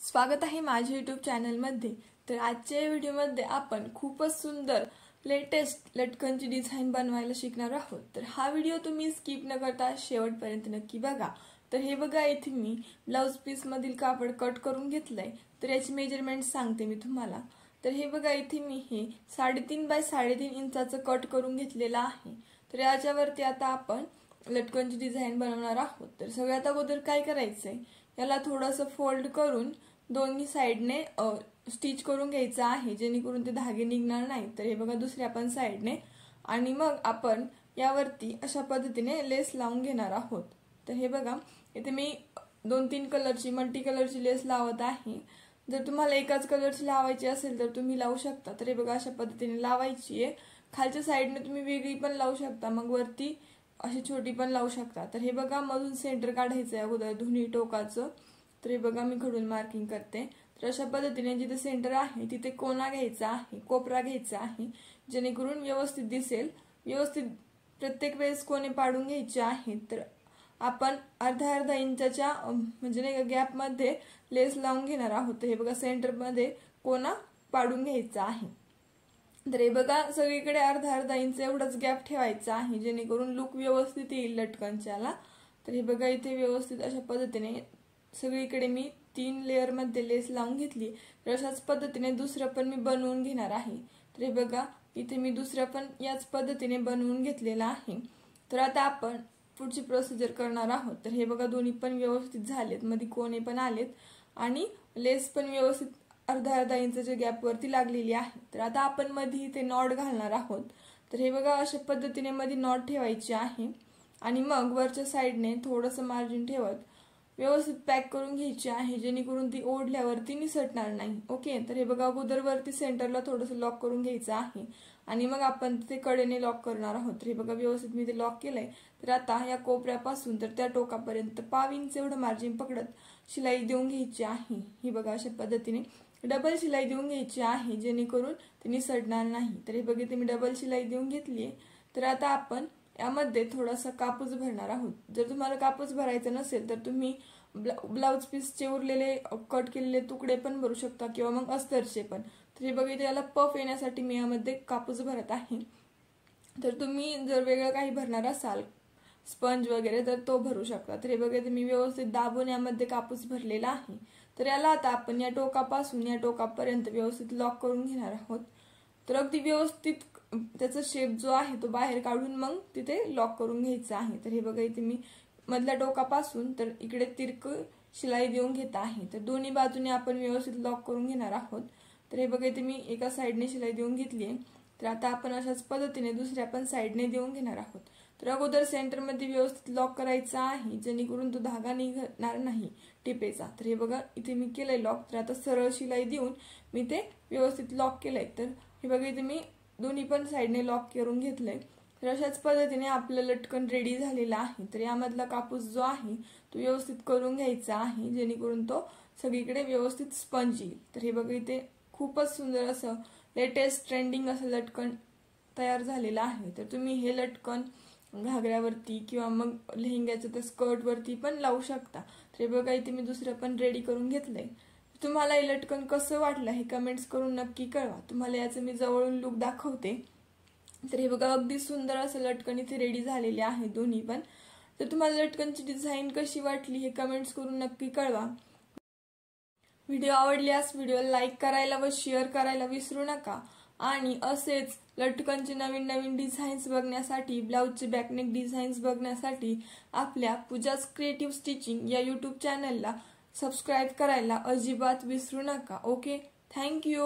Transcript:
स्वागत आहे माझ्या YouTube चॅनलमध्ये। तर आजच्या व्हिडिओमध्ये आपण खूपच सुंदर लेटेस्ट लटकनची डिझाइन बनवायला शिकणार आहोत। तर हा व्हिडिओ तुम्ही स्किप न करता शेवटपर्यंत नक्की बघा। तर हे बघा, इथे मी ब्लाउज पीस मधील कापड कट करून घेतलंय। तर याची मेजरमेंट सांगते मी तुम्हाला। तर हे बघा, इथे मी हे 3.5 बाय 3.5 इंचाचं कट करून घेतलेलं आहे। तर याच्यावरती आता आपण लटकनची डिझाइन बनवणार आहोत। तर सगळ्यात अगोदर काय करायचंय, याला थोडंसं फोल्ड करून दोन्ही साइडने स्टिच करून घ्यायचं आहे, जेणेकरून ते धागे निघणार नाही। तर हे बघा, दुसऱ्या पण साइडने, आणि मग आपण यावरती अशा पद्धतीने लेस लावून घेणार आहोत। तर हे बघा, इथे मी 2-3 कलरची मल्टी कलरची लेस लावत आहे। जर तुम्हाला एकाच कलरची लावायची असेल तर तुम्ही लावू शकता। तर हे बघा, अशा पद्धतीने लावायची आहे। खालच्या साइडने तुम्ही वेगळी पण लावू शकता, मग वरती अशी छोटी पण लावू शकता। तर हे बघा, मधून सेंटर काढायचं आहे अगोदर दोन्ही टोकाचं। तर हे बघा, मी खडून मार्किंग करते। तर अशा पद्धतीने जिथे सेंटर आहे तिथे कोना घ्यायचा आहे, कोपरा घ्यायचा आहे, जेणेकरून व्यवस्थित दिसेल। व्यवस्थित प्रत्येक वेळेस कोने पाडून घ्यायचे आहेत। तर आपण अर्धा इंचाच्या म्हणजे गॅप मध्ये लेस लावून घेणार आहोत। तर हे बघा, सेंटर मध्ये कोना पाडून घ्यायचा आहे। तर हे बघा, सगळीकडे अर्धा इंच एवढाच गॅप ठेवायचा आहे, जेणेकरून लुक व्यवस्थित येईल लटकनच्याला। तर हे बघा, इथे व्यवस्थित अशा पद्धतीने सगळीकडे मी 3 लेयर मध्ये लेस लावून घेतली। तर अशाच पद्धतीने दुसरं पण मी बनवून घेणार आहे। तर हे बघा, इथे मी दुसरं पण याच पद्धतीने बनवून घेतलेला आहे। तर आता आपण पुढची प्रोसिजर करणार आहोत। तर हे बघा, दोन्ही पण व्यवस्थित झालेत, मध्ये कोने पण आलेत आणि लेस पण व्यवस्थित अर्धा इंचाच्या गॅप वरती लागलेली आहे। तर आता आपण मध्ये इथे नॉट घालणार आहोत। तर हे बघा, अशा पद्धतीने मध्ये नॉट ठेवायची आहे आणि मग वरच्या साइडने थोडंसं मार्जिन ठेवत व्यवस्थित पॅक करून घ्यायची आहे, जेणेकरून ती ओढल्यावरती निसटणार नाही। ओके, तर हे बघा, अगोदर वरती सेंटरला थोडंसं लॉक करून घ्यायचं आहे आणि मग आपण ते कडेने लॉक करणार आहोत। तर हे बघा, व्यवस्थित मी ते लॉक केलंय। तर आता या कोपऱ्यापासून तर त्या टोकापर्यंत 1/2 इंच एवढं मार्जिन पकडत शिलाई देऊन घ्यायची आहे। ही बघा, अशा पद्धतीने डबल शिलाई देऊन घ्यायची आहे, जेणेकरून ते निसटणार नाही। तर हे बघा, मी डबल शिलाई देऊन घेतलीये। तर आता आपण यामध्ये थोडासा कापूस भरणार आहोत। जर तुम्हाला कापूस भरायचा नसेल तर तुम्ही ब्लाउज पीसचे उरलेले कट केलेले तुकडे पण भरू शकता, किंवा मग अस्तरचे पण। तर हे बघा, याला पफ येण्यासाठी मी यामध्ये कापूस भरत आहे। तर तुम्ही जर वेगळं काही भरणार असाल, स्पंज वगैरे, तर तो भरू शकता। तर हे बघा, मी व्यवस्थित दाबून यामध्ये कापूस भरलेला आहे। तर याला आता आपण या टोकापासून या टोकापर्यंत व्यवस्थित लॉक करून घेणार आहोत। तर अगदी व्यवस्थित त्याचा शेप जो आहे तो बाहेर काढून मग तिथे लॉक करून घ्यायचा आहे। तर हे बघा, इथे मी मधल्या टोकापासून तर इकडे तिरक शिलाई देऊन घेत आहे। तर दोन्ही बाजूने आपण व्यवस्थित लॉक करून घेणार आहोत। तर हे बघा, इथे मी एका साइडने शिलाई देऊन घेतली आहे। तर आता आपण अशाच पद्धतीने दुसऱ्या पण साइडने देऊन घेणार आहोत। तर अगोदर सेंटर मध्ये व्यवस्थित लॉक करायचा आहे, जेणेकरून तो धागा निघणार नाही टिपेचा। तर हे बघा, इथे मी केलंय लॉक। तर आता सरळ शिलाई देऊन मी ते व्यवस्थित लॉक केलंय। तर हे बघा, इथे मी दोन्ही पण साइडने लॉक करून घेतलंय। तर अशाच पद्धतीने आपलं लटकन रेडी झालेलं आहे। तर यामधला कापूस जो आहे तो व्यवस्थित करून घ्यायचा आहे, जेणेकरून तो सगळीकडे व्यवस्थित स्पंज येईल। तर हे बघा, इथे खूपच सुंदर असं लेटेस्ट ट्रेंडिंग असं लटकन तयार झालेलं आहे। तर तुम्ही हे लटकन घागऱ्यावरती किंवा मग लेहंग्याच्या त्या स्कर्ट वरती पण लावू शकता। तर हे बघा, इथे मी दुसरं पण रेडी करून घेतलंय। तुम्हाला हे लटकन कसं वाटलं हे कमेंट्स करून नक्की कळवा। तुम्हाला याचं मी जवळून लुक दाखवते। तर हे बघा, अगदी सुंदर असं लटकन इथे रेडी झालेले आहे दोन्ही पण। तर तुम्हाला लटकनची डिझाइन कशी वाटली हे कमेंट्स करून नक्की कळवा। व्हिडिओ आवडल्यास व्हिडिओला लाईक करायला व शेअर करायला विसरू नका। आणि असेच लटकनचे नवीन डिझाईन्स बघण्यासाठी, ब्लाउजचे बॅकनेक डिझाईन्स बघण्यासाठी आपल्या पूजाज क्रिएटिव्ह स्टिचिंग या YouTube चॅनलला सबस्क्राइब करायला अजिबात विसरू नका। Okay, thank you.